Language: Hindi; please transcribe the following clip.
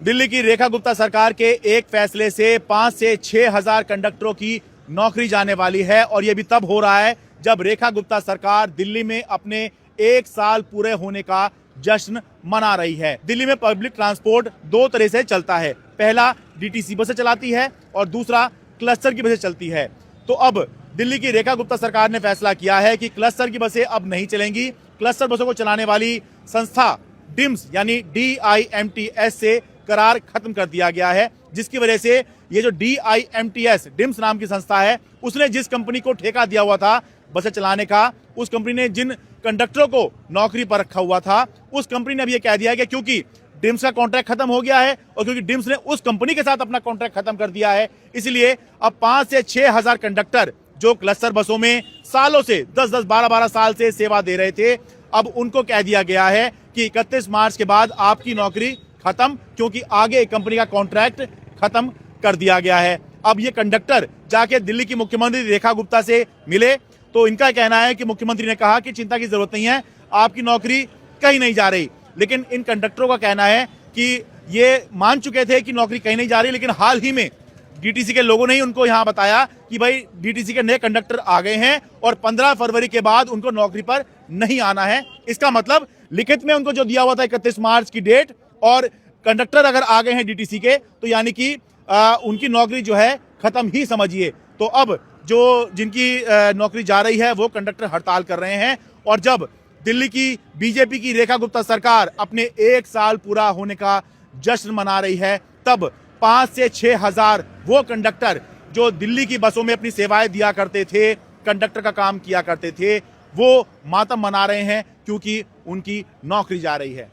दिल्ली की रेखा गुप्ता सरकार के एक फैसले से 5 से 6 हजार कंडक्टरों की नौकरी जाने वाली है और यह भी तब हो रहा है जब रेखा गुप्ता सरकार दिल्ली में अपने 1 साल पूरे होने का जश्न मना रही है। दिल्ली में पब्लिक ट्रांसपोर्ट दो तरह से चलता है, पहला डीटीसी बसें चलाती है और दूसरा क्लस्टर की बसें चलती है। तो अब दिल्ली की रेखा गुप्ता सरकार ने फैसला किया है कि क्लस्टर की बसें अब नहीं चलेंगी। क्लस्टर बसों को चलाने वाली संस्था डिम्स यानी DIMTS से करार खत्म कर दिया गया है, जिसकी वजह से ये जो DIMTS डिम्स नाम की संस्था है, उसने जिस कंपनी को ठेका दिया हुआ था बसें चलाने का, उस कंपनी ने जिन कंडक्टरों को नौकरी पर रखा हुआ था, उस कंपनी ने अब ये कह दिया है कि क्योंकि डिम्स का कॉन्ट्रैक्ट खत्म हो गया है और क्योंकि डिम्स ने उस कंपनी के साथ अपना कॉन्ट्रैक्ट खत्म कर दिया है, इसलिए अब 5 से 6 हजार कंडक्टर जो क्लस्टर बसों में सालों से 10-10, 12-12 साल से सेवा दे रहे थे, अब उनको कह दिया गया है कि 31 मार्च के बाद आपकी नौकरी खत्म, क्योंकि आगे कंपनी का कॉन्ट्रैक्ट खत्म कर दिया गया है। अब ये कंडक्टर जाके दिल्ली की मुख्यमंत्री रेखा गुप्ता से मिले तो इनका कहना है कि मुख्यमंत्री ने कहा कि चिंता की जरूरत नहीं है, आपकी नौकरी कहीं नहीं जा रही। लेकिन इन कंडक्टरों का कहना है कि ये मान चुके थे कि नौकरी कहीं नहीं जा रही, लेकिन हाल ही में डीटीसी के लोगों ने ही उनको यहां बताया कि भाई डीटीसी के नए कंडक्टर आ गए हैं और 15 फरवरी के बाद उनको नौकरी पर नहीं आना है। इसका मतलब लिखित में उनको जो दिया हुआ था 31 मार्च की डेट, और कंडक्टर अगर आ गए हैं डीटीसी के तो यानी कि उनकी नौकरी जो है खत्म ही समझिए। तो अब जो जिनकी नौकरी जा रही है वो कंडक्टर हड़ताल कर रहे हैं। और जब दिल्ली की बीजेपी की रेखा गुप्ता सरकार अपने 1 साल पूरा होने का जश्न मना रही है, तब 5 से 6 हजार वो कंडक्टर जो दिल्ली की बसों में अपनी सेवाएं दिया करते थे, कंडक्टर का काम किया करते थे, वो मातम मना रहे हैं क्योंकि उनकी नौकरी जा रही है।